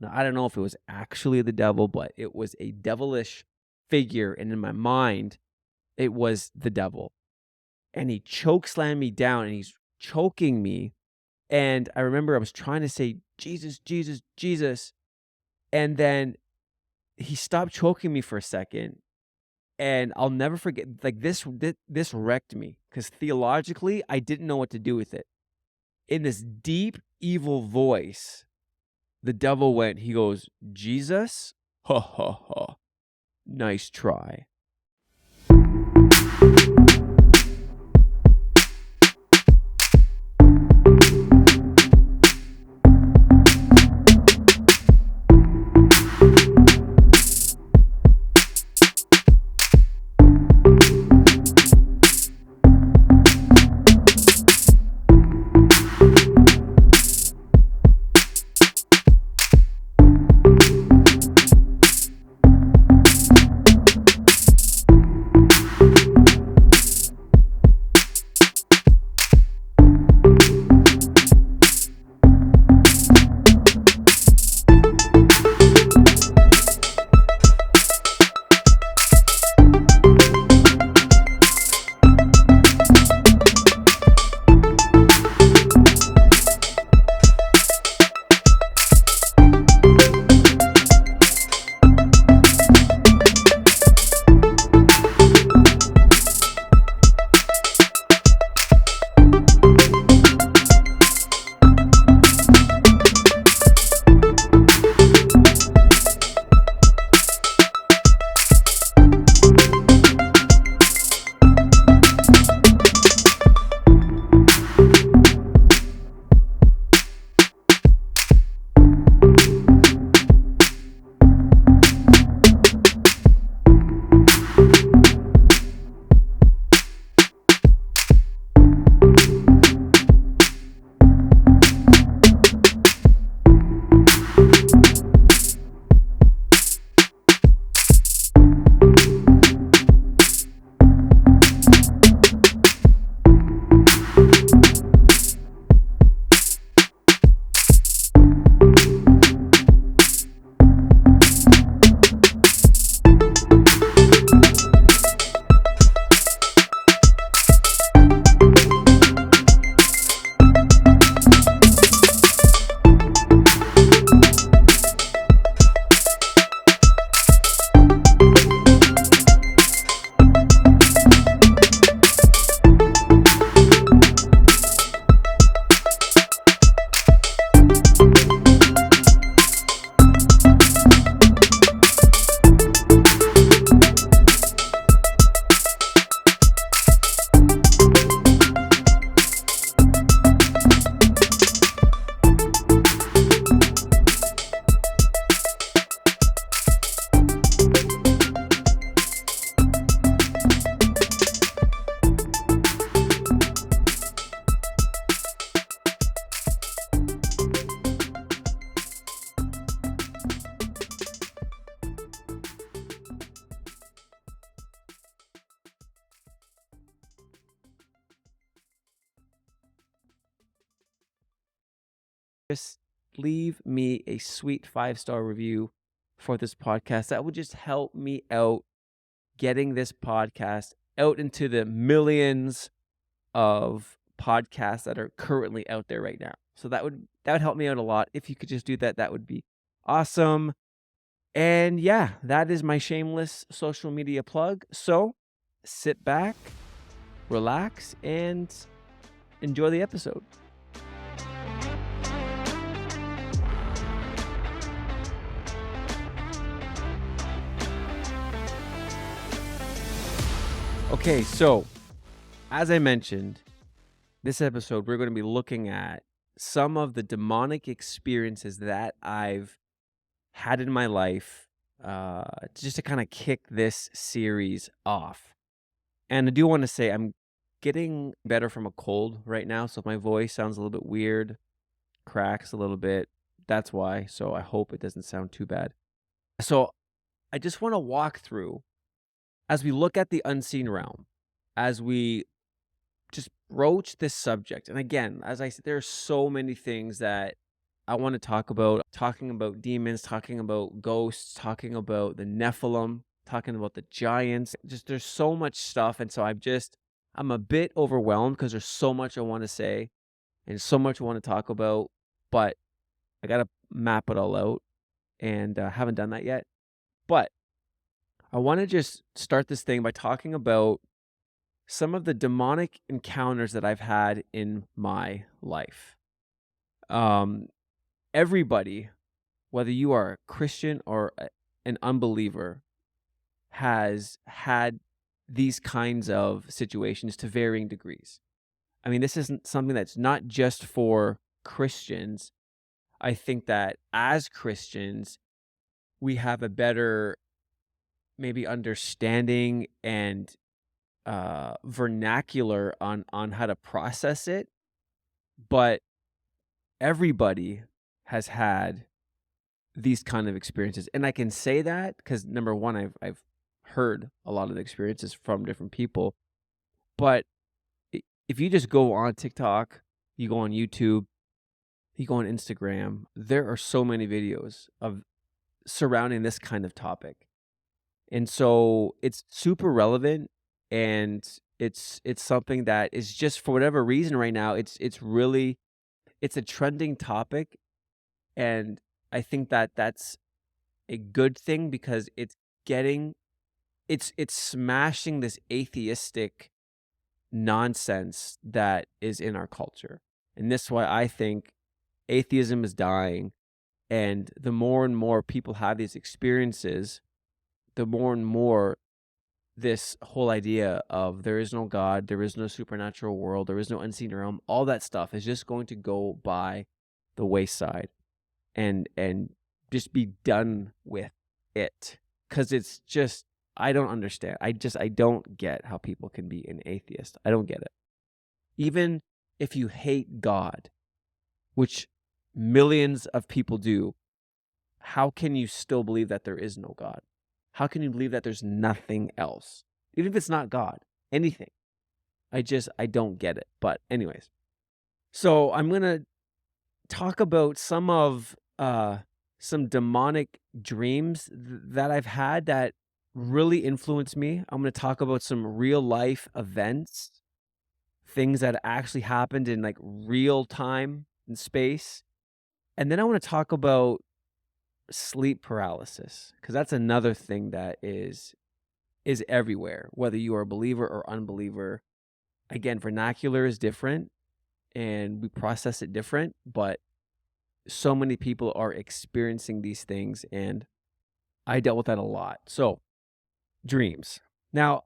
Now, I don't know if it was actually the devil, but it was a devilish figure. And in my mind, it was the devil. And he choke slammed me down and he's choking me. And I remember I was trying to say, Jesus, Jesus, Jesus. And then he stopped choking me for a second. And I'll never forget, like this wrecked me because theologically, I didn't know what to do with it. In this deep, evil voice, the devil went, he goes, Jesus? Ha ha ha. Nice try. Just leave me a sweet 5-star review for this podcast. That would just help me out getting this podcast out into the millions of podcasts that are currently out there right now. So that would help me out a lot. If you could just do that, that would be awesome. And yeah, that is my shameless social media plug. So sit back, relax, and enjoy the episode. Okay, so as I mentioned, this episode, we're going to be looking at some of the demonic experiences that I've had in my life just to kind of kick this series off. And I do want to say I'm getting better from a cold right now, so if my voice sounds a little bit weird, cracks a little bit, that's why. So I hope it doesn't sound too bad. So I just want to walk through, as we look at the unseen realm, as we just broach this subject. And again, as I said, there are so many things that I want to talk about talking about demons, talking about ghosts, talking about the Nephilim, talking about the giants. Just there's so much stuff, and so I'm a bit overwhelmed because there's so much I want to say and so much I want to talk about, but I gotta map it all out, and haven't done that yet. But I want to just start this thing by talking about some of the demonic encounters that I've had in my life. Um, Everybody, whether you are a Christian or an unbeliever, has had these kinds of situations to varying degrees. I mean, this isn't something that's not just for Christians. I think that as Christians, we have a better maybe understanding and vernacular on how to process it, but everybody has had these kind of experiences. And I can say that because number one, I've heard a lot of the experiences from different people. But if you just go on TikTok, you go on YouTube, you go on Instagram, there are so many videos of surrounding this kind of topic. And so it's super relevant, and it's something that is just for whatever reason right now, it's a trending topic, and I think that that's a good thing because getting it's smashing this atheistic nonsense that is in our culture. And this is why I think atheism is dying, and the more and more people have these experiences, the more and more this whole idea of there is no God, there is no supernatural world, there is no unseen realm, all that stuff is just going to go by the wayside and just be done with it. Because it's just, I don't understand. I don't get how people can be an atheist. I don't get it. Even if you hate God, which millions of people do, how can you still believe that there is no God? How can you believe that there's nothing else? Even if it's not God, anything. I don't get it. But anyways, so I'm going to talk about some demonic dreams that I've had that really influenced me. I'm going to talk about some real life events, things that actually happened in like real time and space. And then I want to talk about sleep paralysis, because that's another thing that is everywhere, whether you are a believer or unbeliever. Again, vernacular is different and we process it different, but so many people are experiencing these things, and I dealt with that a lot. So, dreams. Now,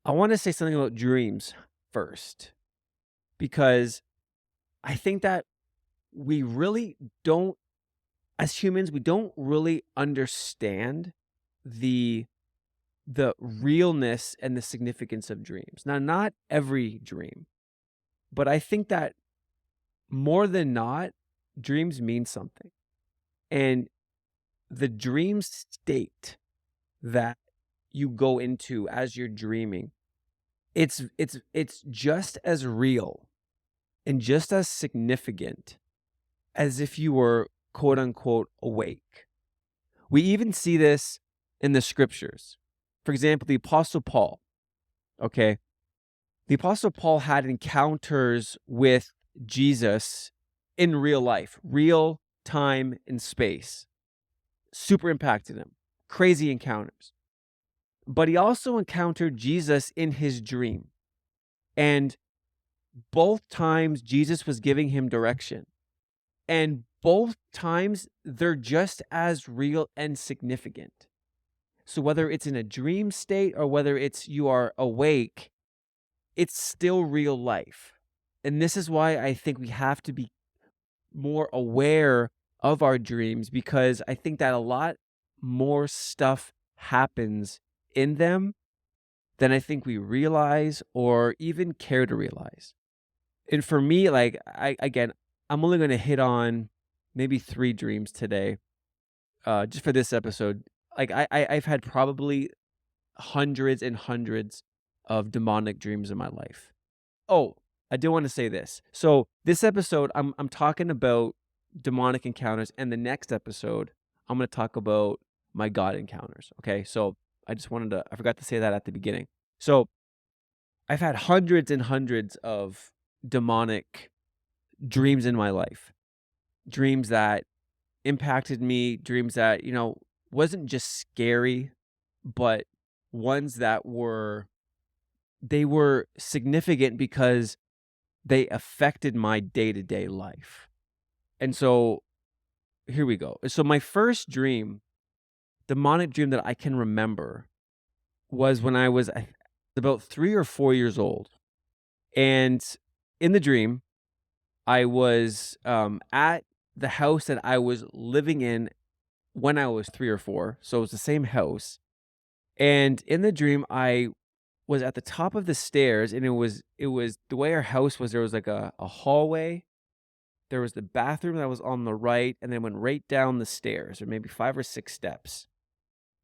I want to say something about dreams first, because I think that we really don't, as humans, we don't really understand the realness and the significance of dreams. Now, not every dream, but I think that more than not, dreams mean something. And the dream state that you go into as you're dreaming, it's just as real and just as significant as if you were quote unquote awake. We even see this in the scriptures. For example, the Apostle Paul, okay? The Apostle Paul had encounters with Jesus in real life, real time and space. Super impacted him. Crazy encounters. But he also encountered Jesus in his dream. And both times Jesus was giving him direction. And both times they're just as real and significant. So whether it's in a dream state or whether it's you are awake, it's still real life. And this is why I think we have to be more aware of our dreams, because I think that a lot more stuff happens in them than I think we realize or even care to realize. And for me, like, I'm only going to hit on maybe 3 dreams today, just for this episode. Like, I've had probably hundreds and hundreds of demonic dreams in my life. Oh, I do want to say this. So this episode, I'm talking about demonic encounters. And the next episode, I'm going to talk about my God encounters. Okay. So I forgot to say that at the beginning. So I've had hundreds and hundreds of demonic dreams in my life, dreams that impacted me, dreams that, wasn't just scary, but ones that they were significant because they affected my day-to-day life. And so here we go. So my first demonic dream that I can remember was when I was about 3 or 4 years old. And in the dream, I was at the house that I was living in when I was 3 or 4. So it was the same house. And in the dream, I was at the top of the stairs, and it was the way our house was. There was like a hallway. There was the bathroom that was on the right, and then went right down the stairs, or maybe 5 or 6 steps.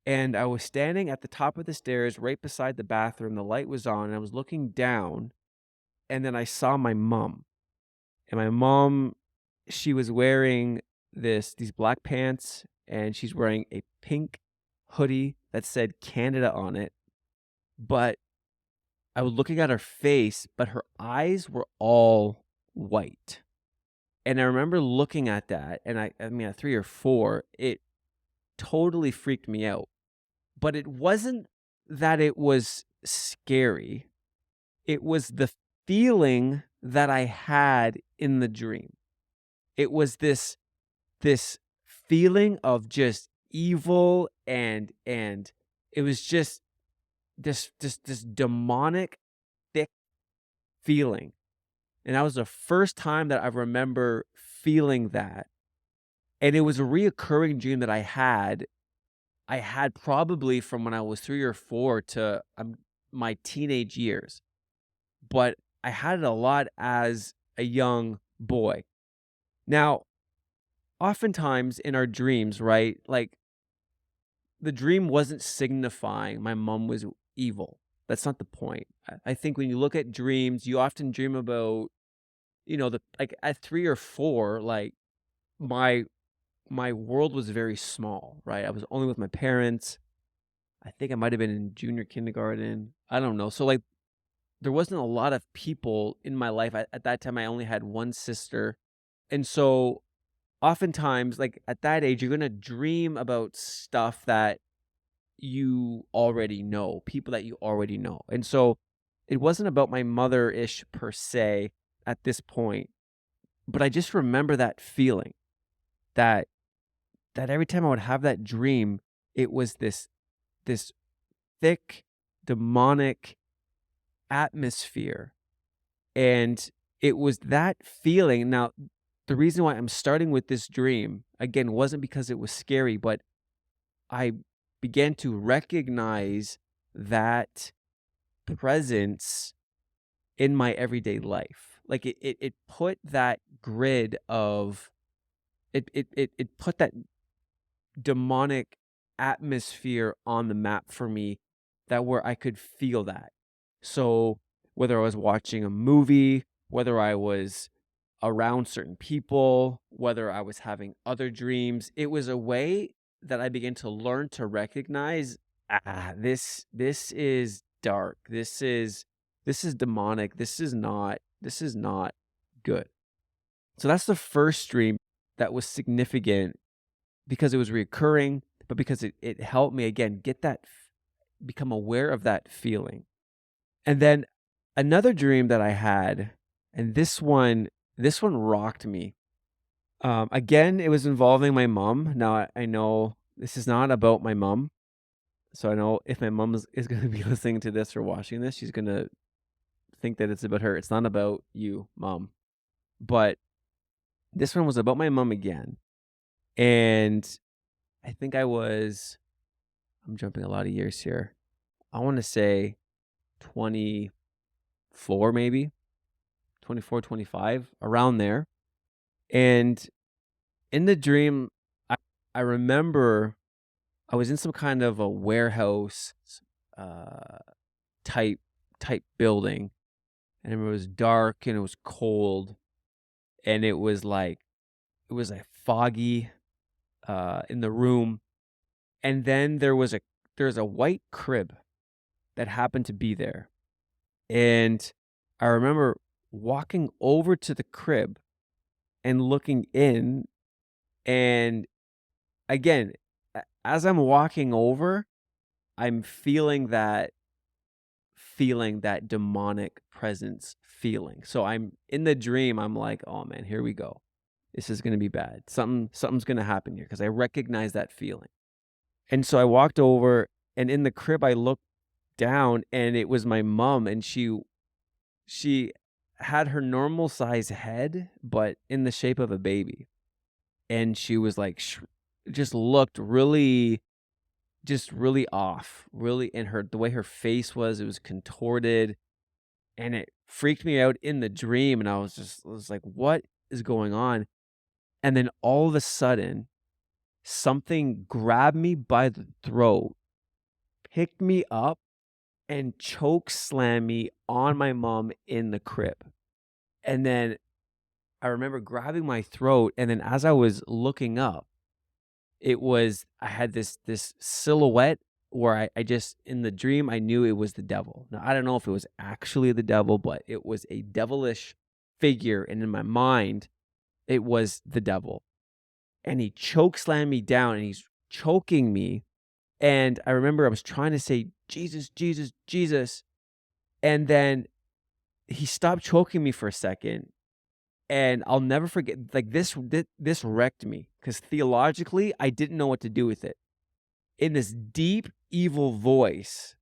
And I was standing at the top of the stairs, right beside the bathroom. The light was on, and I was looking down, and then I saw my mom. And my mom, she was wearing these black pants, and she's wearing a pink hoodie that said Canada on it. But I was looking at her face, but her eyes were all white. And I remember looking at that, and I mean, at 3 or 4, it totally freaked me out. But it wasn't that it was scary. It was the feeling that I had in the dream. It was this feeling of just evil, and it was just this demonic, thick feeling. And that was the first time that I remember feeling that. And it was a reoccurring dream that I had. I had probably from when I was 3 or 4 to my teenage years. But I had it a lot as a young boy. Now, oftentimes in our dreams, right? Like, the dream wasn't signifying my mom was evil. That's not the point. I think when you look at dreams, you often dream about, like at 3 or 4, like my world was very small, right? I was only with my parents. I think I might have been in junior kindergarten. I don't know. So like there wasn't a lot of people in my life. At that time, I only had one sister. And so oftentimes, like at that age, you're going to dream about stuff that you already know, people that you already know. And so it wasn't about my mother-ish per se at this point, but I just remember that feeling that every time I would have that dream, it was this thick demonic atmosphere. And it was that feeling. Now, the reason why I'm starting with this dream again wasn't because it was scary, but I began to recognize that presence in my everyday life. Like it put that grid of it put that demonic atmosphere on the map for me, that where I could feel that. So whether I was watching a movie, whether I was around certain people, whether I was having other dreams, it was a way that I began to learn to recognize, this is dark. This is demonic. This is not good. So that's the first dream that was significant because it was recurring, but because it helped me again get become aware of that feeling. And then another dream that I had, and this one rocked me. Again, it was involving my mom. Now I know this is not about my mom. So I know if my mom is going to be listening to this or watching this, she's going to think that it's about her. It's not about you, mom. But this one was about my mom again. And I think I'm jumping a lot of years here. I want to say 24, maybe 24, 25, around there. And in the dream, I remember I was in some kind of a warehouse uh, type building, and it was dark and it was cold, and it was like it was a foggy in the room, and then there's a white crib that happened to be there. And I remember walking over to the crib and looking in, and again, as I'm walking over, I'm feeling that demonic presence feeling. So I'm in the dream, I'm like, "Oh man, here we go. This is gonna be bad. Something's gonna happen here," because I recognize that feeling. And so I walked over, and in the crib I looked down, and it was my mom, and she had her normal size head, but in the shape of a baby. And she was like just looked really just really off, really, and the way her face was, it was contorted, and it freaked me out in the dream, and I was like, "What is going on?" And then all of a sudden, something grabbed me by the throat, picked me up, and choke slammed me on my mom in the crib. And then I remember grabbing my throat, and then as I was looking up, I had this silhouette where I just in the dream I knew it was the devil. Now I don't know if it was actually the devil, but it was a devilish figure, and in my mind, it was the devil. And he choke slammed me down, and he's choking me. And I remember I was trying to say, "Jesus, Jesus, Jesus." And then he stopped choking me for a second. And I'll never forget, like this wrecked me because theologically, I didn't know what to do with it. In this deep, evil voice,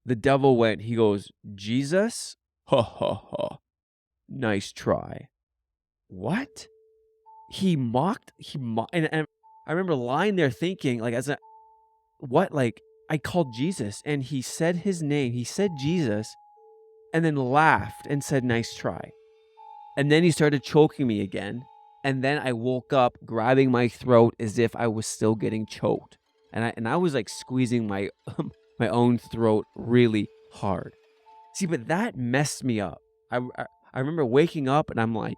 the devil he goes, "Jesus? Ha ha ha. Nice try." What? And I remember lying there thinking, like, what? Like, I called Jesus, and he said his name. He said Jesus, and then laughed and said, "Nice try." And then he started choking me again. And then I woke up grabbing my throat as if I was still getting choked. And I was like squeezing my my own throat really hard. See, but that messed me up. I remember waking up and I'm like,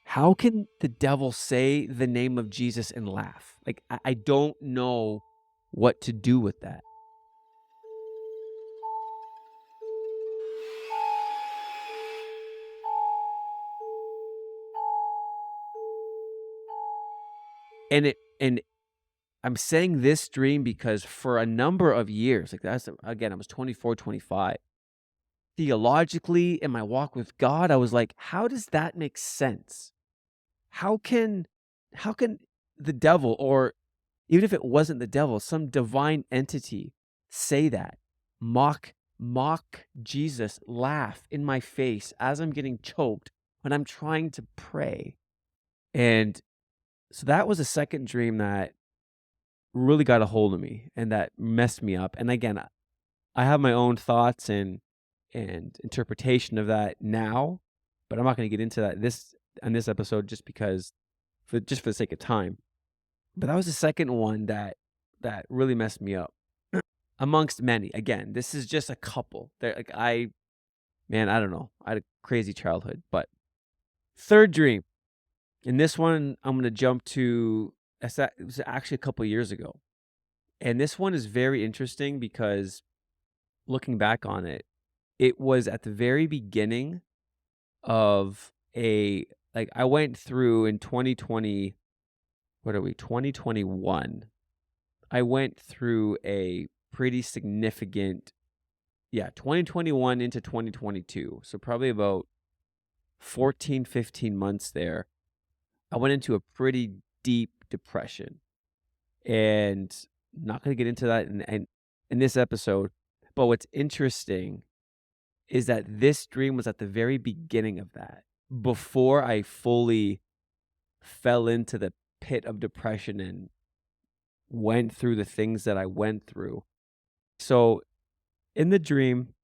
how can the devil say the name of Jesus and laugh? Like I don't know what to do with that. And I'm saying this dream because for a number of years, like that's again, I was 24, 25. Theologically, in my walk with God, I was like, how does that make sense? How can how can the devil, or even if it wasn't the devil, some divine entity say that? Mock Jesus, laugh in my face as I'm getting choked when I'm trying to pray. And so that was a second dream that really got a hold of me and that messed me up. And again, I have my own thoughts and interpretation of that now, but I'm not going to get into that on this episode just because for the sake of time. But that was the second one that really messed me up amongst many. Again, this is just a couple. There like I don't know. I had a crazy childhood, but third dream. And this one I'm going to jump to it was actually a couple years ago. And this one is very interesting because looking back on it, it was at the very beginning of I went through in 2020, what are we, 2021. I went through a pretty significant, 2021 into 2022. So probably about 14, 15 months there. I went into a pretty deep depression. And not going to get into that in this episode. But what's interesting is that this dream was at the very beginning of that, before I fully fell into the pit of depression and went through the things that I went through. So in the dream, I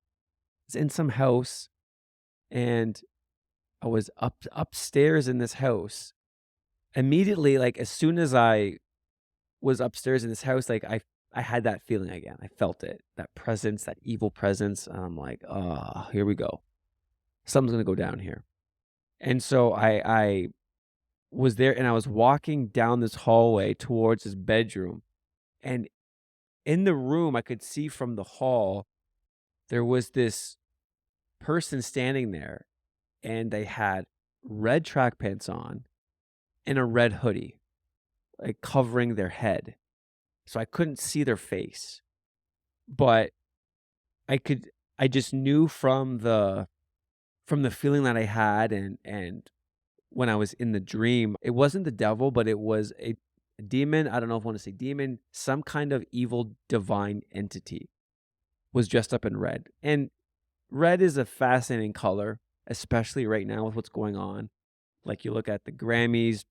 was in some house, and I was upstairs in this house. Immediately, like as soon as I was upstairs in this house, like I had that feeling again. I felt it, that presence, that evil presence. And I'm like, oh, here we go. Something's gonna go down here. And so I was there, and I was walking down this hallway towards his bedroom, and in the room, I could see from the hall, there was this person standing there, and they had red track pants on and a red hoodie, like, covering their head. So I couldn't see their face, but I just knew from the feeling that I had and when I was in the dream, it wasn't the devil, but it was a demon. I don't know if I want to say demon, some kind of evil divine entity was dressed up in red. And red is a fascinating color, especially right now with what's going on. Like, you look at the Grammys,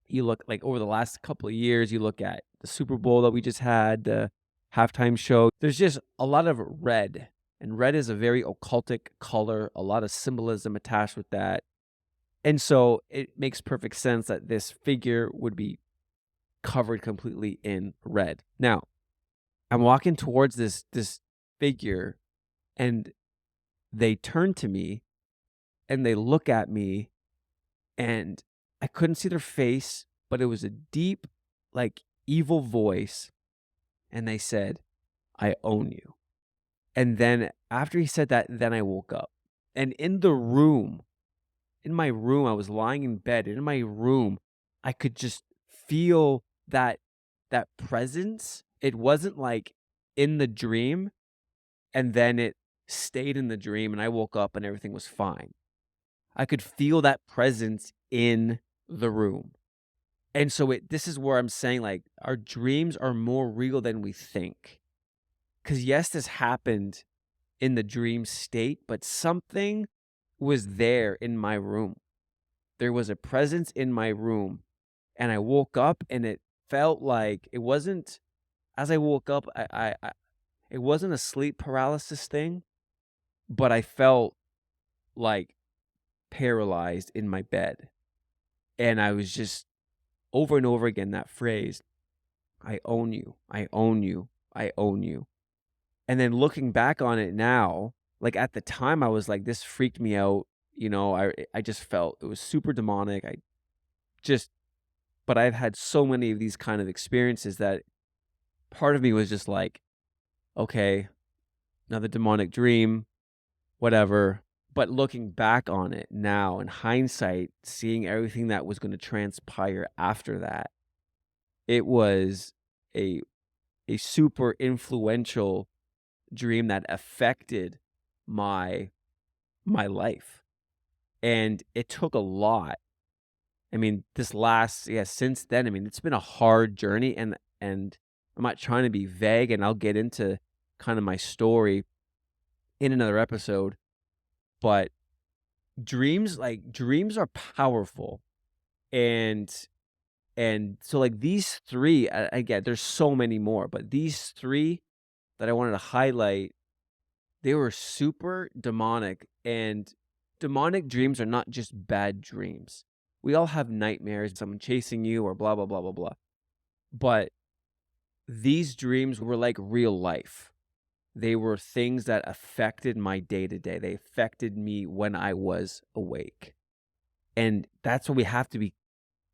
you look like over the last couple of years, you look at the Super Bowl that we just had, the halftime show. There's just a lot of red, and red is a very occultic color, a lot of symbolism attached with that. And so it makes perfect sense that this figure would be covered completely in red. Now, I'm walking towards this figure, and they turn to me and they look at me, and I couldn't see their face, but it was a deep, like, evil voice, and they said, "I own you." And then after he said that, then I woke up. And in my room, I was lying in bed. In my room, I could just feel that presence. It wasn't like in the dream, and then it stayed in the dream, and I woke up and everything was fine. I could feel that presence in the room. And so this is where I'm saying, like, our dreams are more real than we think. Because yes, this happened in the dream state, but something was there in my room. There was a presence in my room, and I woke up, and it felt like it wasn't. As I woke up, it wasn't a sleep paralysis thing, but I felt like paralyzed in my bed, and I was just over and over again that phrase, "I own you, I own you, I own you." And then looking back on it now, like, at the time, I was like, this freaked me out. I just felt it was super demonic. Just, but I've had so many of these kind of experiences that part of me was just like, okay, another demonic dream, whatever. But looking back on it now in hindsight, seeing everything that was going to transpire after that, it was a super influential dream that affected my life. And it took a lot. I mean, since then, I mean, it's been a hard journey, and I'm not trying to be vague, and I'll get into kind of my story in another episode, but dreams are powerful. And so, like, these three, again, there's so many more, but these three that I wanted to highlight, they were super demonic. And demonic dreams are not just bad dreams. We all have nightmares, someone chasing you or blah, blah, blah, blah, blah. But these dreams were like real life. They were things that affected my day to day. They affected me when I was awake. And that's what we have to be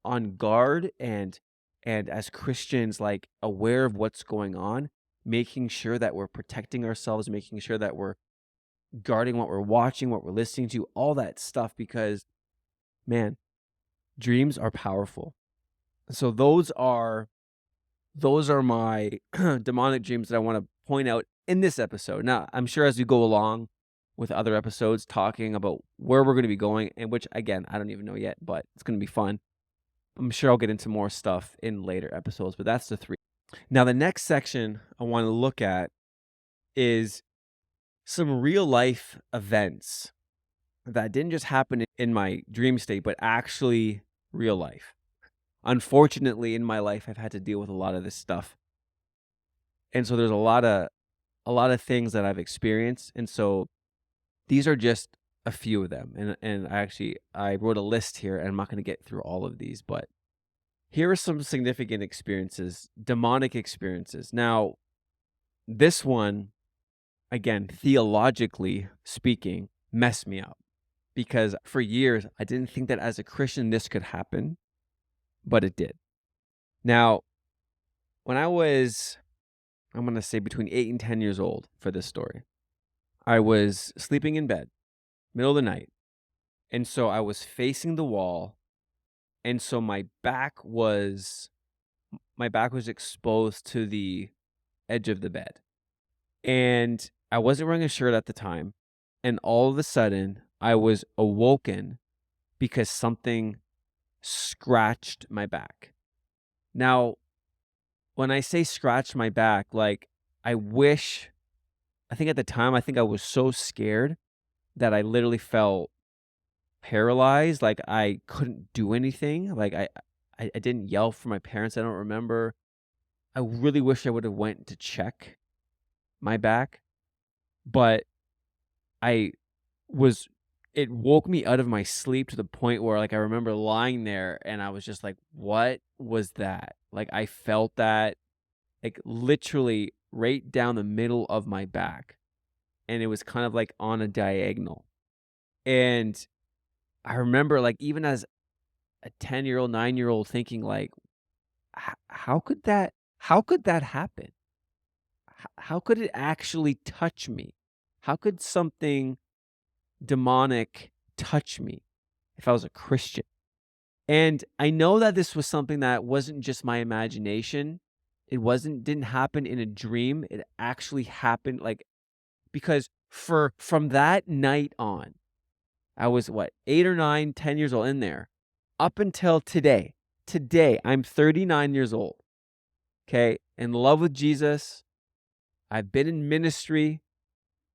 on guard and as Christians, like, aware of what's going on, making sure that we're protecting ourselves, making sure that we're guarding what we're watching, what we're listening to, all that stuff, because, man, dreams are powerful. So those are my demonic dreams that I want to point out in this episode. Now, I'm sure as we go along with other episodes talking about where we're going to be going, and which, again, I don't even know yet, but it's going to be fun. I'm sure I'll get into more stuff in later episodes, but that's the three. Now, the next section I want to look at is some real life events that didn't just happen in my dream state, but actually real life. Unfortunately, in my life, I've had to deal with a lot of this stuff. And so there's a lot of things that I've experienced. And so these are just a few of them. And I wrote a list here, and I'm not going to get through all of these, but here are some significant experiences, demonic experiences. Now, this one, again, theologically speaking, messed me up, because for years I didn't think that as a Christian this could happen. but it did. Now, when I was, I'm going to say between 8 and 10 years old for this story, I was sleeping in bed, middle of the night. And so I was facing the wall. And so my back was exposed to the edge of the bed. And I wasn't wearing a shirt at the time. And all of a sudden, I was awoken because something scratched my back. Now, when I say scratched my back, like I think at the time, I think I was so scared that I literally felt paralyzed. Like I couldn't do anything. Like I didn't yell for my parents. I don't remember. I really wish I would have went to check my back, but I was it woke me out of my sleep to the point where like I remember lying there and I was just like, what was that? Like I felt that like literally right down the middle of my back. And it was kind of like on a diagonal. And I remember like even as a 10-year-old, 9-year-old thinking like, how could that happen? How could it actually touch me? How could something demonic touch me if I was a Christian? And I know that this was something that wasn't just my imagination. It didn't happen in a dream. It actually happened like because from that night on, I was what, 8 or 9, 10 years old in there up until today. Today, I'm 39 years old. Okay, in love with Jesus. I've been in ministry.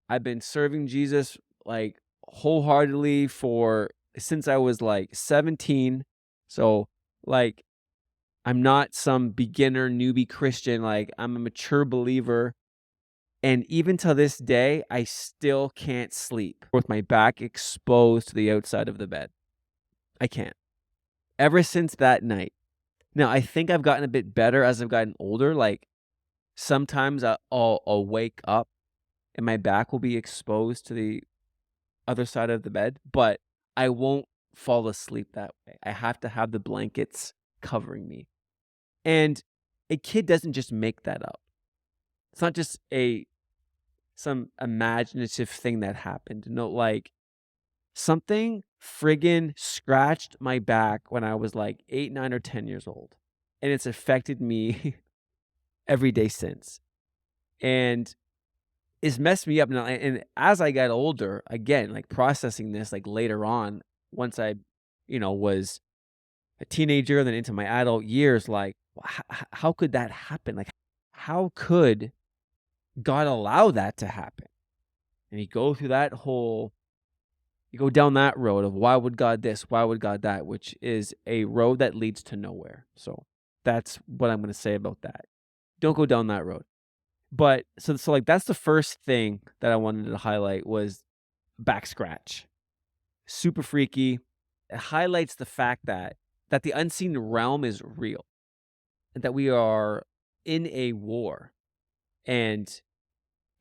I've been serving Jesus like wholeheartedly since I was like 17. So like I'm not some beginner newbie Christian. Like I'm a mature believer. And even to this day, I still can't sleep with my back exposed to the outside of the bed. I can't. Ever since that night. Now, I think I've gotten a bit better as I've gotten older. Like sometimes I'll wake up and my back will be exposed to the other side of the bed, but I won't fall asleep that way. I have to have the blankets covering me. And a kid doesn't just make that up. It's not just some imaginative thing that happened. No, like something friggin' scratched my back when I was like 8, 9, or 10 years old. And it's affected me every day since. And it's messed me up now. And as I got older, again, like processing this, like later on, once I, was a teenager, and then into my adult years, like, how could that happen? Like, how could God allow that to happen? And you go down that road of why would God this? Why would God that? Which is a road that leads to nowhere. So that's what I'm going to say about that. Don't go down that road. But so like that's the first thing that I wanted to highlight was back scratch. Super freaky. It highlights the fact that the unseen realm is real and that we are in a war. And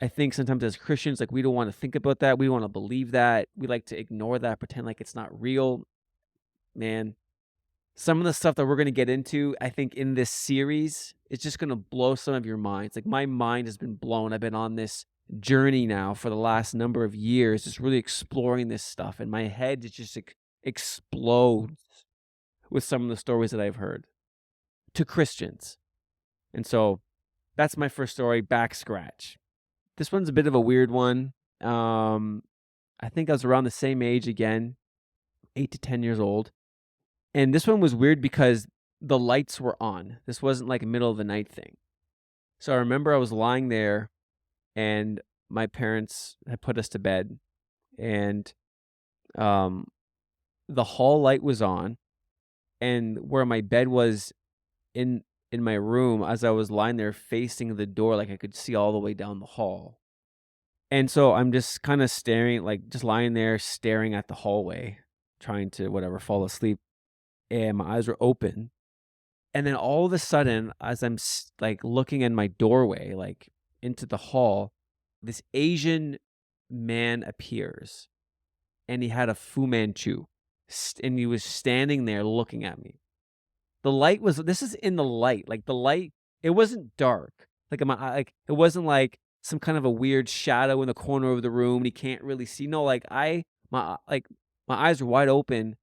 I think sometimes as Christians, like we don't want to think about that. We want to believe that. We like to ignore that, pretend like it's not real. Man, some of the stuff that we're going to get into, I think in this series, it's just going to blow some of your minds. Like my mind has been blown. I've been on this journey now for the last number of years, just really exploring this stuff. And my head just explodes with some of the stories that I've heard to Christians. And so that's my first story, back scratch. This one's a bit of a weird one. I think I was around the same age again, 8 to 10 years old. And this one was weird because the lights were on. This wasn't like a middle of the night thing. So I remember I was lying there and my parents had put us to bed and the hall light was on, and where my bed was in my room, as I was lying there facing the door, like I could see all the way down the hall. And so I'm just kind of staring, like just lying there staring at the hallway, trying to fall asleep. And my eyes were open. And then all of a sudden, as I'm like looking in my doorway, like into the hall, this Asian man appears and he had a Fu Manchu and he was standing there looking at me. The light was this is in the light, like, the light it wasn't dark. Like, it wasn't like some kind of a weird shadow in the corner of the room and he can't really see. No, like, my eyes are wide open.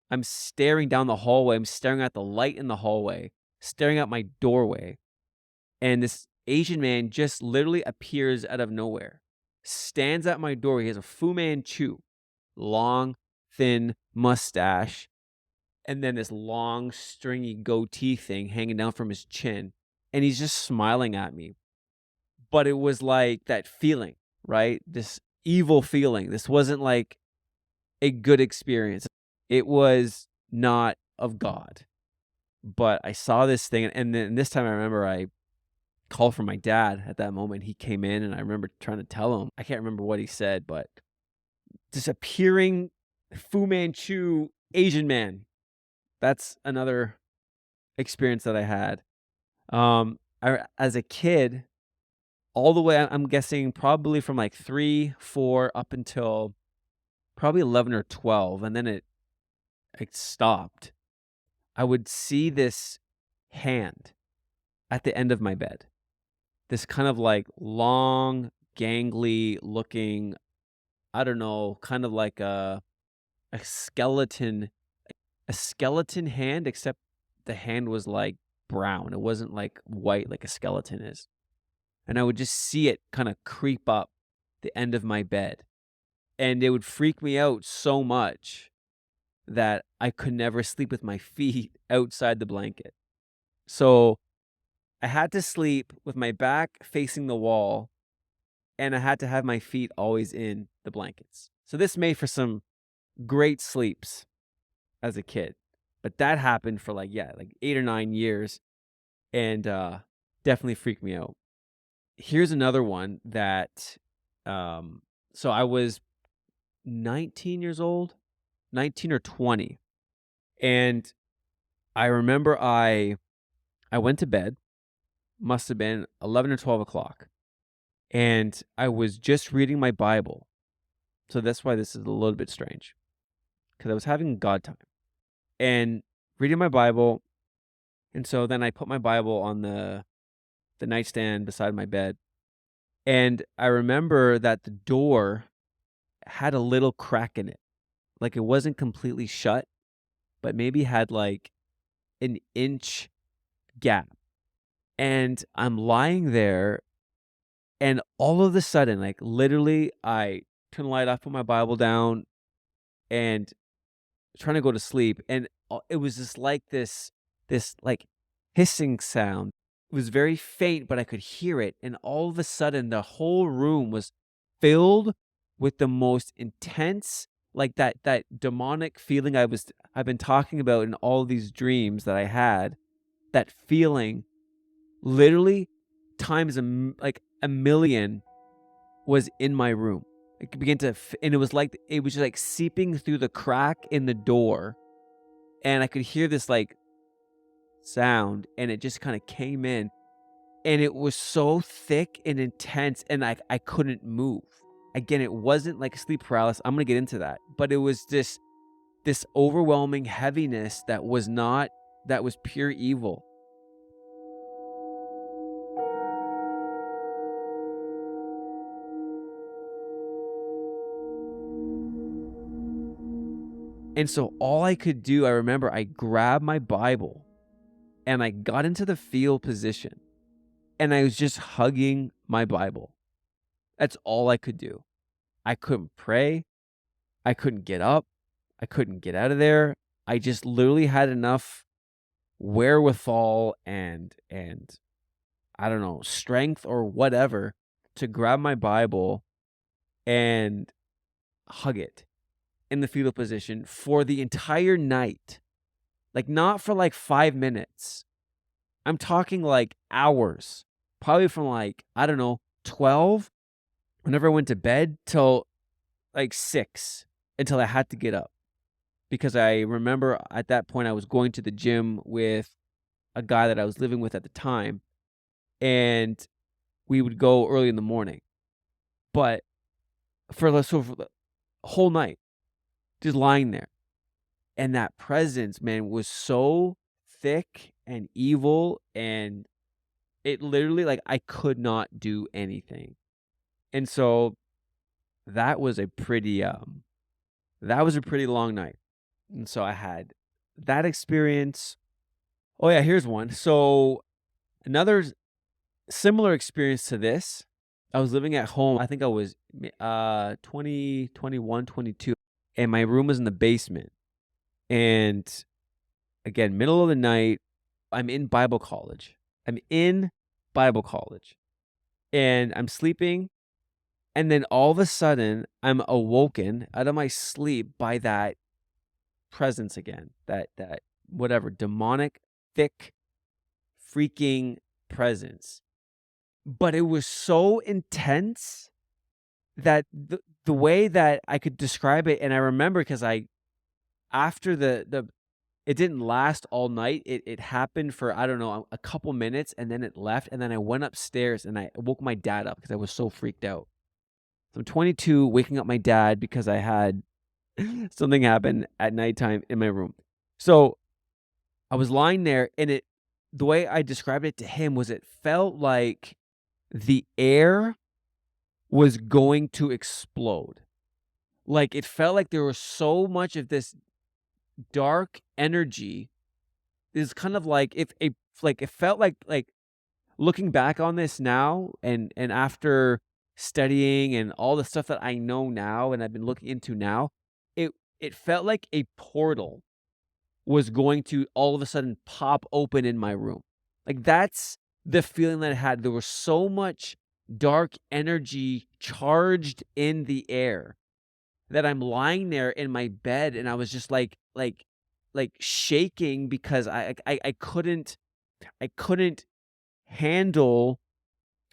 I'm staring down the hallway. I'm staring at the light in the hallway, staring at my doorway, and this Asian man just literally appears out of nowhere, stands at my door. He has a Fu Manchu, long, thin mustache, and then this long, stringy goatee thing hanging down from his chin, and he's just smiling at me. But it was like that feeling, right? This evil feeling. This wasn't like a good experience. It was not of God. But I saw this thing, and then this time I remember I called for my dad at that moment. He came in, and I remember trying to tell him. I can't remember what he said, but disappearing Fu Manchu Asian man. That's another experience that I had. As a kid, all the way, I'm guessing probably from like 3, 4 up until probably 11 or 12, and then it stopped. I would see this hand at the end of my bed. This kind of like long, gangly looking, I don't know, kind of like a skeleton a skeleton hand, except the hand was like brown. It wasn't like white like a skeleton is. And I would just see it kind of creep up the end of my bed. And it would freak me out so much that I could never sleep with my feet outside the blanket. So I had to sleep with my back facing the wall, and I had to have my feet always in the blankets. So this made for some great sleeps as a kid. But that happened for like 8 or 9 years, and definitely freaked me out. Here's another one that so I was 19 years old, 19 or 20. And I remember I went to bed, must have been 11 or 12 o'clock. And I was just reading my Bible. So that's why this is a little bit strange. Because I was having God time and reading my Bible. And so then I put my Bible on the nightstand beside my bed. And I remember that the door had a little crack in it. Like it wasn't completely shut, but maybe had like an inch gap. And I'm lying there, and all of a sudden, like literally, I turn the light off, put my Bible down, and trying to go to sleep. And it was just like this like hissing sound. It was very faint, but I could hear it. And all of a sudden, the whole room was filled with the most intense, like that demonic feeling I've been talking about in all these dreams that I had. That feeling, literally times like a million, was in my room. It began to, and it was just like seeping through the crack in the door, and I could hear this like sound, and it just kind of came in, and it was so thick and intense, and I couldn't move. Again, it wasn't like sleep paralysis. I'm gonna get into that, but it was this overwhelming heaviness that was pure evil. And so all I could do, I remember I grabbed my Bible and I got into the fetal position, and I was just hugging my Bible. That's all I could do. I couldn't pray. I couldn't get up. I couldn't get out of there. I just literally had enough wherewithal and I don't know, strength or whatever to grab my Bible and hug it in the fetal position for the entire night. Like not for like 5 minutes. I'm talking like hours. Probably from like, I don't know, 12 whenever I went to bed till like 6 until I had to get up. Because I remember at that point I was going to the gym with a guy that I was living with at the time, and we would go early in the morning. But for the whole night, just lying there. And that presence, man, was so thick and evil, and it literally, like, I could not do anything. And so that was a pretty, that was a pretty long night. And so I had that experience. Oh, yeah, here's one. So another similar experience to this, I was living at home. I think I was 20, 21, 22, and my room was in the basement. And again, middle of the night, I'm in Bible college. I'm in Bible college and I'm sleeping. And then all of a sudden, I'm awoken out of my sleep by that presence again, that whatever demonic, thick, freaking presence. But it was so intense that the way that I could describe it, and I remember because I after the it didn't last all night. It happened for, I don't know, a couple minutes, and then it left. And then I went upstairs and I woke my dad up because I was so freaked out. So I'm 22, waking up my dad because I had something happen at nighttime in my room. So I was lying there, and the way I described it to him was it felt like the air was going to explode. Like, it felt like there was so much of this dark energy. Is kind of like if a like it felt like looking back on this now, and after studying and all the stuff that I know now and I've been looking into now, it felt like a portal was going to all of a sudden pop open in my room. Like, that's the feeling that I had. There was so much dark energy charged in the air that I'm lying there in my bed, and I was just like shaking because I couldn't handle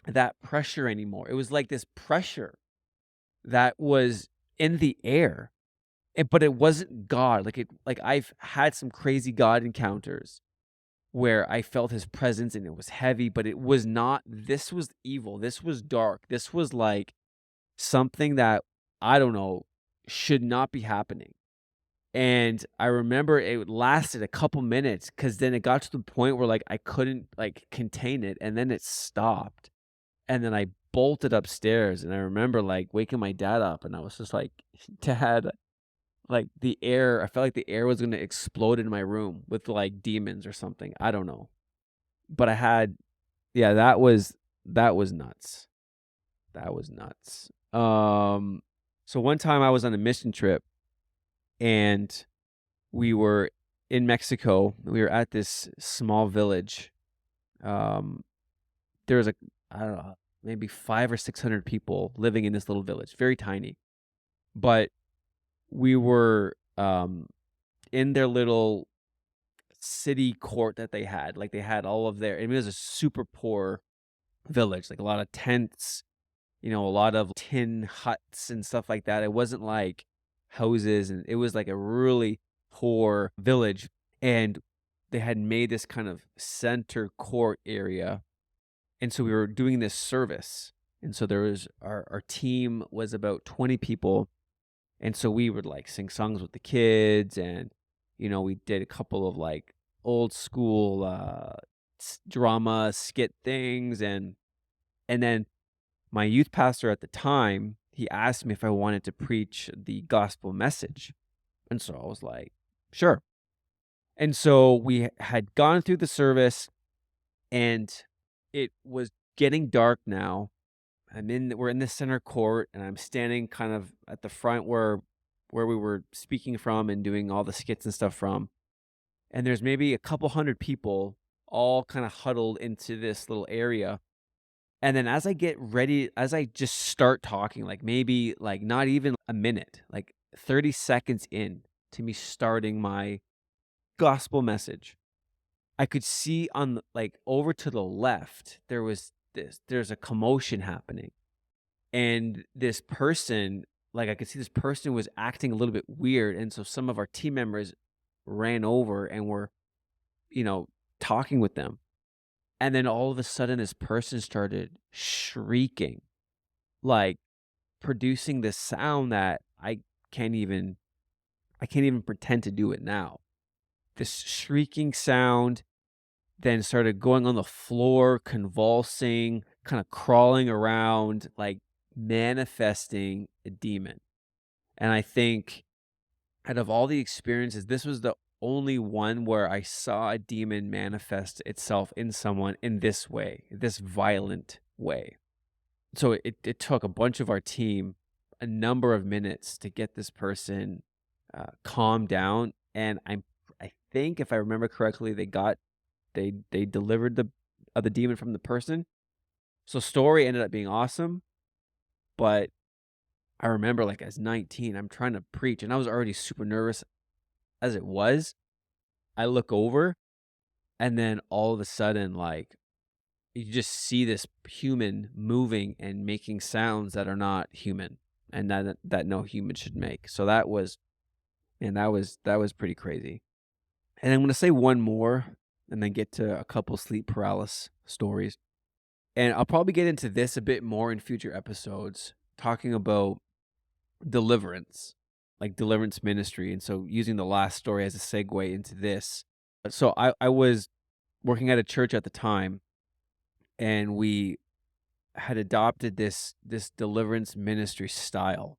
that pressure anymore. It was like this pressure that was in the air, but it wasn't God. Like I've had some crazy God encounters where I felt his presence and it was heavy, but it was not. This was evil. This was dark. This was like something that, I don't know, should not be happening. And I remember it lasted a couple minutes because then it got to the point where, like, I couldn't, like, contain it, and then it stopped. And then I bolted upstairs, and I remember, like, waking my dad up, and I was just like, "Dad," like, I felt like the air was gonna explode in my room with, like, demons or something. I don't know. But I had yeah, that was nuts. That was nuts. So one time I was on a mission trip, and we were in Mexico. We were at this small village. Um, there was I don't know, maybe 500 or 600 people living in this little village, very tiny. But we were in their little city court that they had. Like, they had all of it was a super poor village, like a lot of tents, a lot of tin huts and stuff like that. It wasn't like houses, and it was like a really poor village. And they had made this kind of center court area. And so we were doing this service. And so there was our team was about 20 people. And so we would, like, sing songs with the kids, and we did a couple of, like, old school drama skit things, and then my youth pastor at the time, he asked me if I wanted to preach the gospel message. And so I was like, sure. And so we had gone through the service, and it was getting dark now. We're in the center court, and I'm standing kind of at the front where we were speaking from and doing all the skits and stuff from. And there's maybe a couple hundred people all kind of huddled into this little area. And then as I just start talking, like, maybe, like, not even a minute, like 30 seconds in to me starting my gospel message, I could see like, over to the left, there's a commotion happening. And this person, like, I could see this person was acting a little bit weird. And so some of our team members ran over and were, talking with them. And then all of a sudden, this person started shrieking, like, producing this sound that I can't even pretend to do it now. this shrieking sound, then started going on the floor, convulsing, kind of crawling around, like manifesting a demon. And I think out of all the experiences, this was the only one where I saw a demon manifest itself in someone in this way, this violent way. So it took a bunch of our team a number of minutes to get this person calmed down. And I think if I remember correctly, they delivered the demon from the person. So story ended up being awesome, but I remember like as 19, I'm trying to preach and I was already super nervous as it was. I look over and then all of a sudden, like you just see this human moving and making sounds that are not human and that no human should make. So that was pretty crazy. And I'm going to say one more and then get to a couple sleep paralysis stories. And I'll probably get into this a bit more in future episodes, talking about deliverance, like deliverance ministry. And so using the last story as a segue into this. So I was working at a church at the time, and we had adopted this deliverance ministry style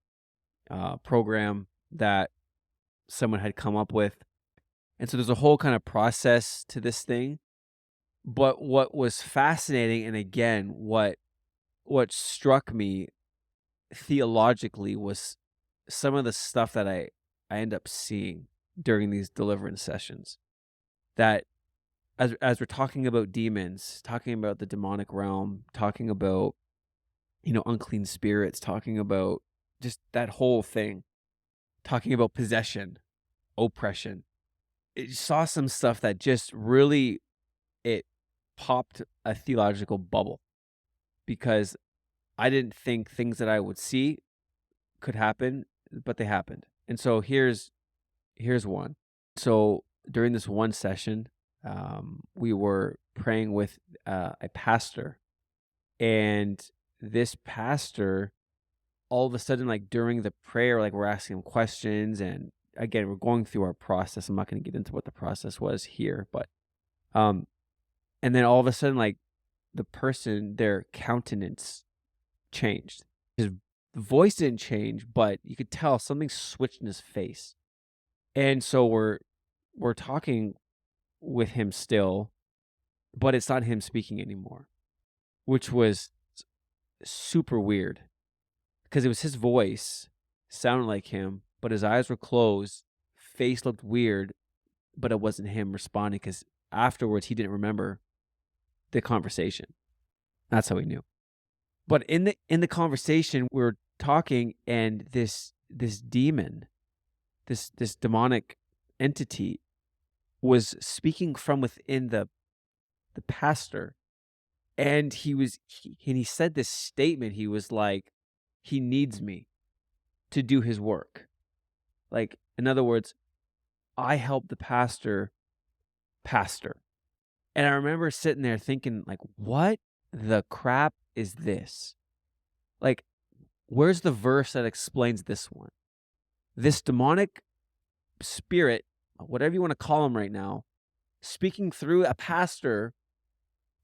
program that someone had come up with. And so there's a whole kind of process to this thing. But what was fascinating, and again, what struck me theologically was some of the stuff that I end up seeing during these deliverance sessions. That as we're talking about demons, talking about the demonic realm, talking about unclean spirits, talking about just that whole thing, talking about possession, oppression. It saw some stuff that just really it popped a theological bubble because I didn't think things that I would see could happen, but they happened. And so here's one. So during this one session, we were praying with a pastor, and this pastor, all of a sudden, like during the prayer, like we're asking him questions, and again, we're going through our process. I'm not going to get into what the process was here, but and then all of a sudden, like the person, their countenance changed. His voice didn't change, but you could tell something switched in his face. And so we're talking with him still, but it's not him speaking anymore, which was super weird because it was his voice, sounded like him, but his eyes were closed, face looked weird, but it wasn't him responding because afterwards he didn't remember the conversation. That's how he knew. But in the conversation, we were talking, and this demon, this demonic entity, was speaking from within the pastor, and he said this statement. He was like, "He needs me to do his work." Like, in other words, I help the pastor. And I remember sitting there thinking, like, what the crap is this? Like, where's the verse that explains this one? This demonic spirit, whatever you want to call him right now, speaking through a pastor,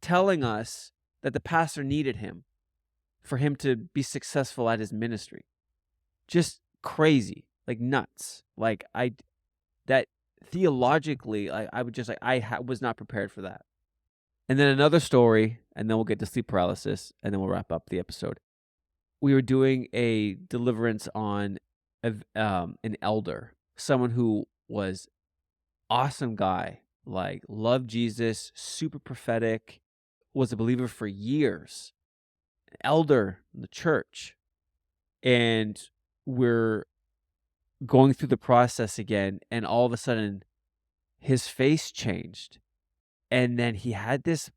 telling us that the pastor needed him for him to be successful at his ministry. Just crazy, like nuts. Like that theologically, I would just like, was not prepared for that. And then another story, and then we'll get to sleep paralysis, and then we'll wrap up the episode. We were doing a deliverance on an elder, someone who was awesome guy, like loved Jesus, super prophetic, was a believer for years, an elder in the church. And we're going through the process again, and all of a sudden his face changed. And then he had this,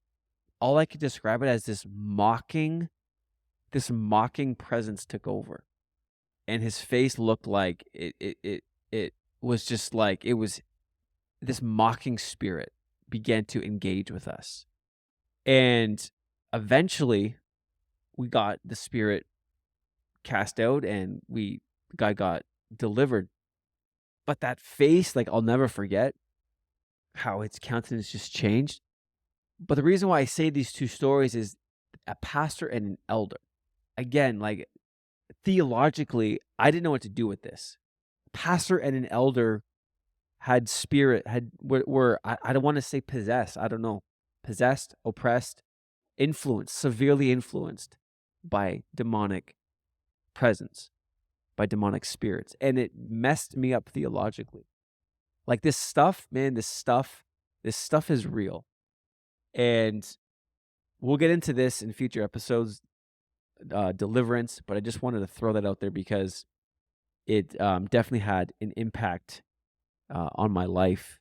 all I could describe it as this mocking presence took over. And his face looked like it was just like, it was this mocking spirit began to engage with us. And eventually we got the spirit cast out, and the guy got delivered. But that face, like, I'll never forget. how its countenance just changed. But the reason why I say these two stories is a pastor and an elder. Again, like theologically, I didn't know what to do with this. Pastor and an elder had spirit, were I don't want to say possessed. I don't know. Possessed, oppressed, influenced, severely influenced by demonic presence, by demonic spirits. And it messed me up theologically. Like this stuff, man, this stuff is real. And we'll get into this in future episodes, deliverance, but I just wanted to throw that out there because it definitely had an impact on my life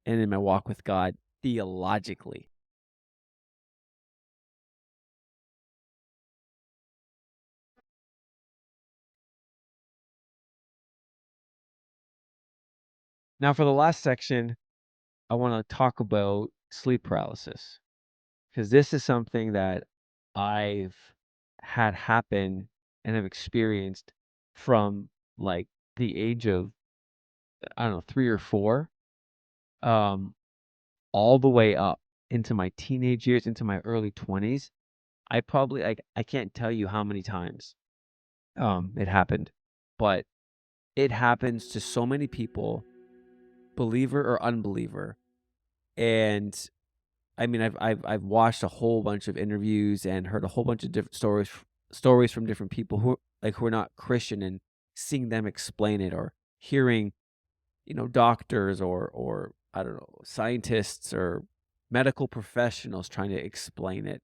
and in my walk with God theologically. Now, for the last section, I want to talk about sleep paralysis because this is something that I've had happen and have experienced from like the age of, I don't know, 3 or 4, um, all the way up into my teenage years, into my early 20s. I probably, like, I can't tell you how many times it happened, but it happens to so many people, believer or unbeliever. And I mean, I've watched a whole bunch of interviews and heard a whole bunch of different stories from different people who are not Christian, and seeing them explain it, or hearing, doctors or I don't know, scientists or medical professionals trying to explain it.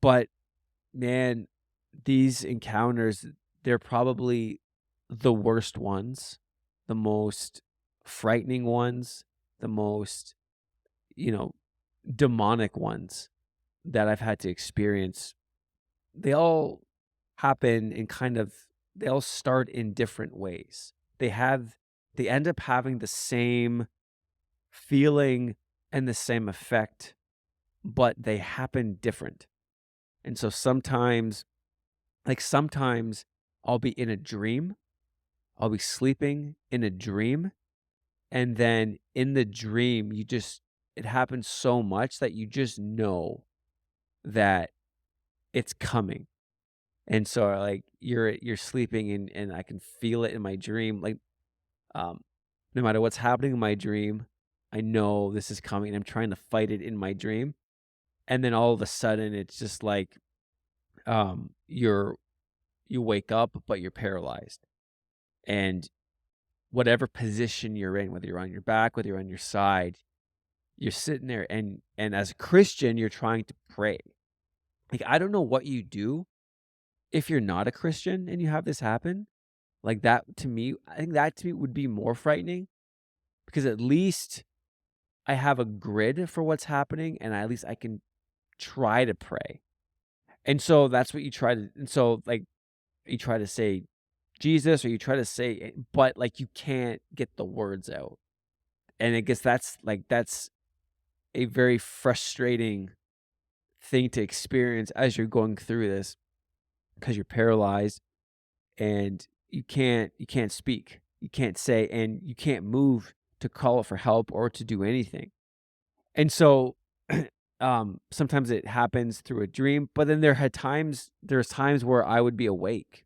But man, these encounters, they're probably the worst ones, the most frightening ones, the most, you know, demonic ones that I've had to experience. They all happen in they all start in different ways. They end up having the same feeling and the same effect, but they happen different. And so sometimes I'll be in a dream. I'll be sleeping in a dream. And then in the dream, it happens so much that you just know that it's coming. And so like you're sleeping, and I can feel it in my dream. Like, um, no matter what's happening in my dream, I know this is coming. I'm trying to fight it in my dream. And then all of a sudden it's just like, um, you're, you wake up, but you're paralyzed. And whatever position you're in, whether you're on your back, whether you're on your side, you're sitting there, and as a Christian, you're trying to pray. Like, I don't know what you do if you're not a Christian and you have this happen. Like that to me, I think that to me would be more frightening, because at least I have a grid for what's happening, and at least I can try to pray. And so that's what you try to, and so like you try to say Jesus, or you try to say it, but like you can't get the words out. And I guess that's a very frustrating thing to experience as you're going through this, because you're paralyzed and you can't speak. You can't say, and you can't move to call for help or to do anything. And so sometimes it happens through a dream, but then there's times where I would be awake.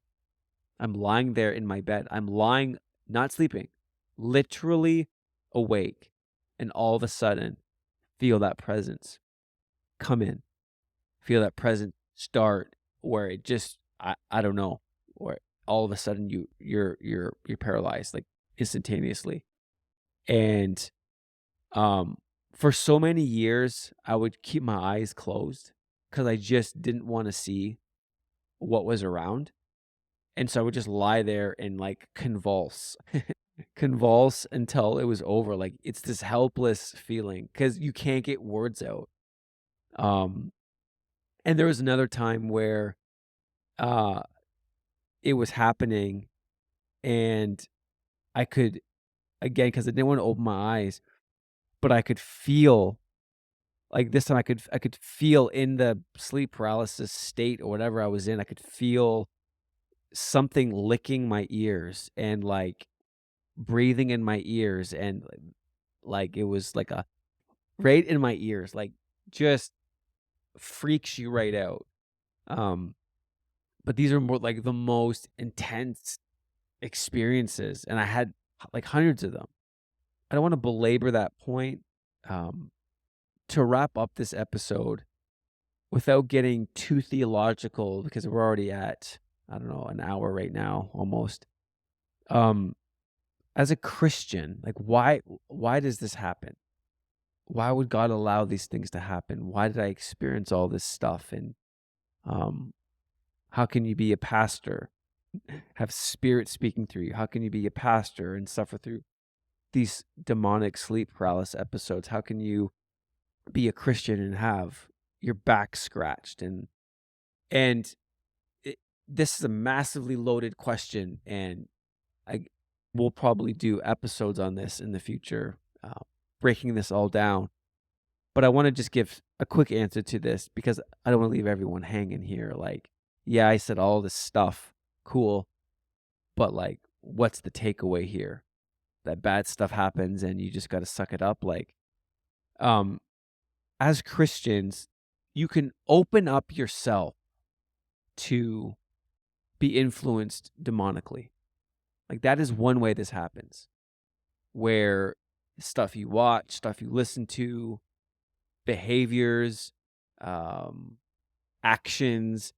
I'm lying there in my bed. I'm lying, not sleeping, literally awake. And all of a sudden, feel that presence come in. Feel that presence start, where it just, I don't know, where all of a sudden you're paralyzed, like instantaneously. And for so many years I would keep my eyes closed because I just didn't want to see what was around. And so I would just lie there and like convulse, convulse until it was over. Like it's this helpless feeling because you can't get words out. Um, and there was another time where uh, it was happening, and I could, again, because I didn't want to open my eyes, but I could feel, like this time I could feel in the sleep paralysis state or whatever I was in. I could feel something licking my ears and like breathing in my ears, and like it was like a right in my ears, like just freaks you right out. Um, but these are more like the most intense experiences, and I had like hundreds of them. I don't want to belabor that point. Um, to wrap up this episode without getting too theological, because we're already at, I don't know, an hour right now almost. Um, as a Christian, like why does this happen? Why would God allow these things to happen? Why did I experience all this stuff? And um, how can you be a pastor, have spirit speaking through you? How can you be a pastor and suffer through these demonic sleep paralysis episodes? How can you be a Christian and have your back scratched? And it, this is a massively loaded question, and I will probably do episodes on this in the future, breaking this all down. But I want to just give a quick answer to this because I don't want to leave everyone hanging here. Like, yeah, I said all this stuff, cool, but like, what's the takeaway here? That bad stuff happens and you just got to suck it up. Like, um, as Christians, you can open up yourself to be influenced demonically. Like, that is one way this happens, where stuff you watch, stuff you listen to, behaviors, um, actions,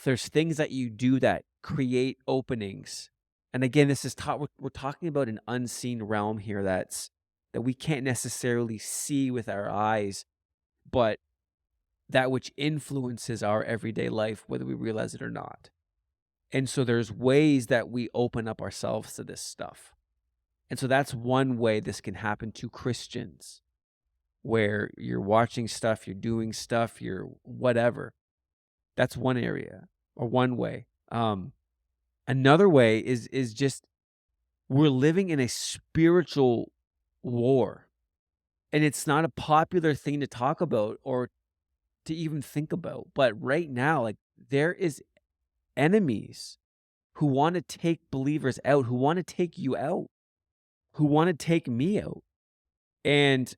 there's things that you do that create openings. And again, this is we're talking about an unseen realm here that we can't necessarily see with our eyes, but that which influences our everyday life, whether we realize it or not. And so there's ways that we open up ourselves to this stuff. And so that's one way this can happen to Christians, where you're watching stuff, you're doing stuff, you're whatever. That's one area or one way. Another way is just we're living in a spiritual war. And it's not a popular thing to talk about or to even think about. But right now, like there is enemies who want to take believers out, who want to take you out, who want to take me out. And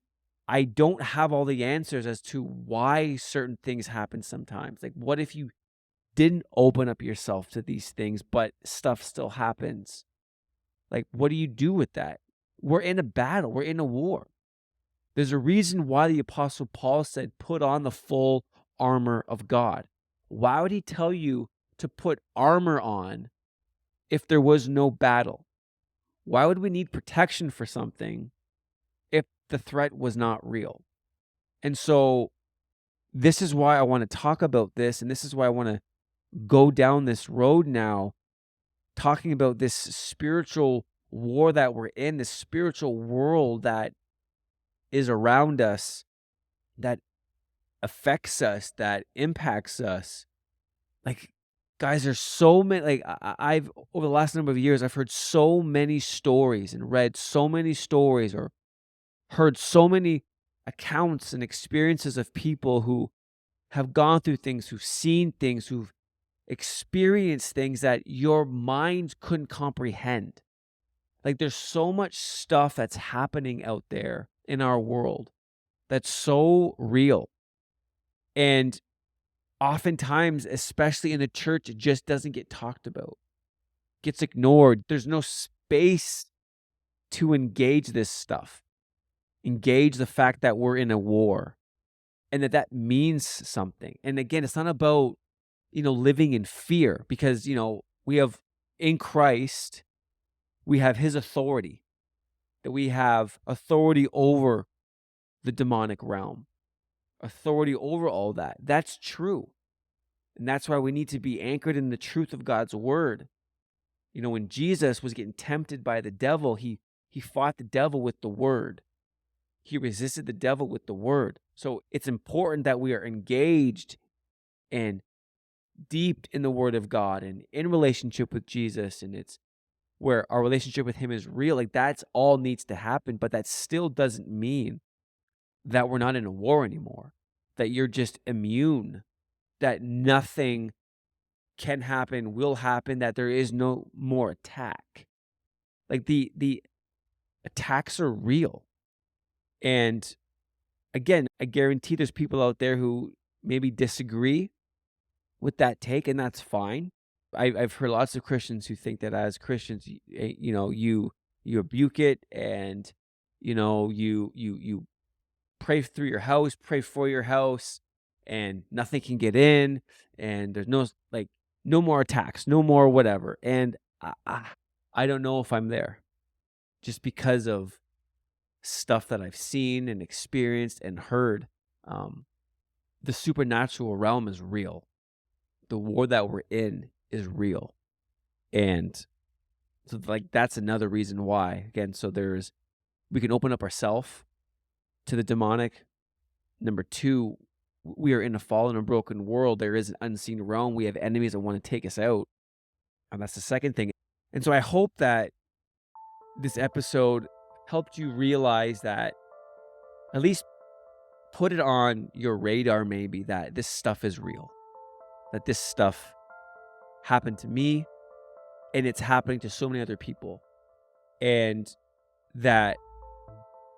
I don't have all the answers as to why certain things happen sometimes. Like, what if you didn't open up yourself to these things, but stuff still happens? Like, what do you do with that? We're in a battle. We're in a war. There's a reason why the Apostle Paul said, put on the full armor of God. Why would he tell you to put armor on if there was no battle? Why would we need protection for something if the threat was not real? And so this is why I want to talk about this, and this is why I want to go down this road now, talking about this spiritual war that we're in, this spiritual world that is around us, that affects us, that impacts us. Like, guys, there's so many, like I've over the last number of years, I've heard so many stories and read so many stories or heard so many accounts and experiences of people who have gone through things, who've seen things, who've experienced things that your mind couldn't comprehend. Like, there's so much stuff that's happening out there in our world that's so real. And oftentimes, especially in the church, it just doesn't get talked about. It gets ignored. There's no space to engage this stuff. Engage the fact that we're in a war and that means something. And again, it's not about, living in fear, because, we have in Christ, we have his authority, that we have authority over the demonic realm, authority over all that. That's true. And that's why we need to be anchored in the truth of God's word. When Jesus was getting tempted by the devil, he fought the devil with the word. He resisted the devil with the word. So it's important that we are engaged and deep in the word of God and in relationship with Jesus. And it's where our relationship with him is real. Like, that's all needs to happen. But that still doesn't mean that we're not in a war anymore, that you're just immune, that nothing can happen, will happen, that there is no more attack. Like, the attacks are real. And again, I guarantee there's people out there who maybe disagree with that take, and that's fine. I've heard lots of Christians who think that as Christians, you rebuke it, and you pray through your house, pray for your house, and nothing can get in, and there's no more attacks, no more whatever. And I don't know if I'm there, just because of stuff that I've seen and experienced and heard. The supernatural realm is real. The war that we're in is real. And so that's another reason why. Again, so we can open up ourselves to the demonic. Number two, we are in a fallen and broken world. There is an unseen realm. We have enemies that want to take us out. And that's the second thing. And so I hope that this episode helped you realize that, at least put it on your radar maybe, that this stuff is real. That this stuff happened to me, and it's happening to so many other people. And that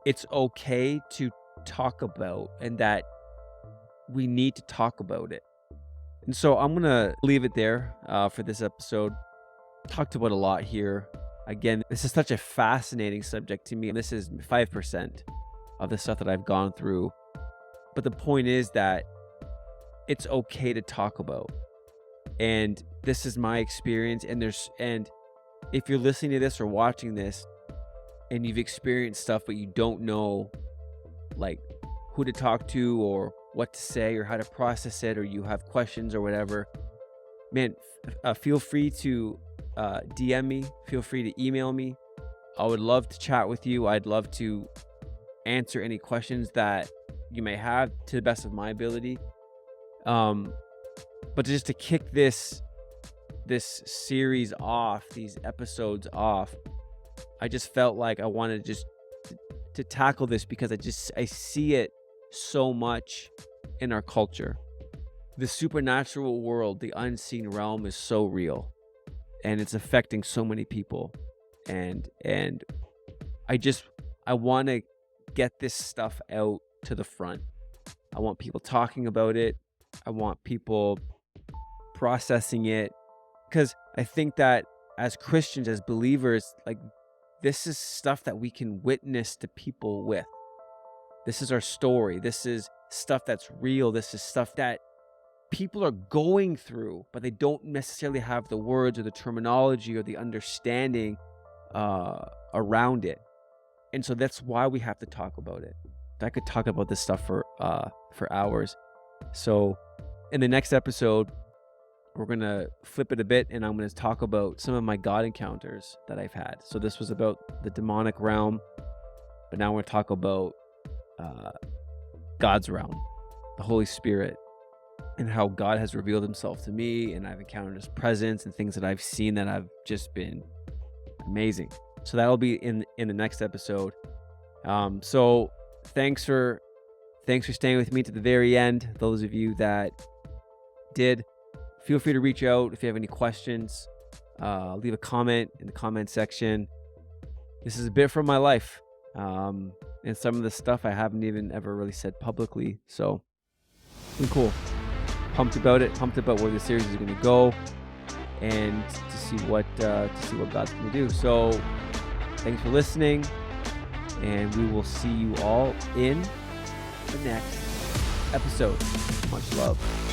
it's okay to talk about, and that we need to talk about it. And so I'm going to leave it there for this episode. Talked about a lot here. Again, this is such a fascinating subject to me. This is 5% of the stuff that I've gone through. But the point is that it's okay to talk about. And this is my experience. And if you're listening to this or watching this and you've experienced stuff, but you don't know who to talk to or what to say or how to process it, or you have questions or whatever, man, feel free to DM me. Feel free to email me. I would love to chat with you. I'd love to answer any questions that you may have to the best of my ability. But just to kick this series off, these episodes off, I just felt like I wanted just to tackle this, because I see it so much in our culture. The supernatural world, the unseen realm, is so real, and it's affecting so many people. And I want to get this stuff out to the front. I want people talking about it. I want people processing it, because I think that as Christians, as believers, this is stuff that we can witness to people with. This is our story. This is stuff that's real. This is stuff that people are going through, but they don't necessarily have the words or the terminology or the understanding around it. And so that's why we have to talk about it. I could talk about this stuff for hours. So in the next episode, we're going to flip it a bit, and I'm going to talk about some of my God encounters that I've had. So this was about the demonic realm, but now we're going to talk about God's realm, the Holy Spirit, and how God has revealed himself to me, and I've encountered his presence and things that I've seen that have just been amazing. So that'll be in the next episode. So thanks for staying with me to the very end. Those of you that did, feel free to reach out if you have any questions. Leave a comment in the comment section. This is a bit from my life, and some of the stuff I haven't even ever really said publicly. So it's been cool. Pumped about it. Pumped about where the series is going to go, and to see what God's going to do. So thanks for listening, and we will see you all in the next episode. Much love.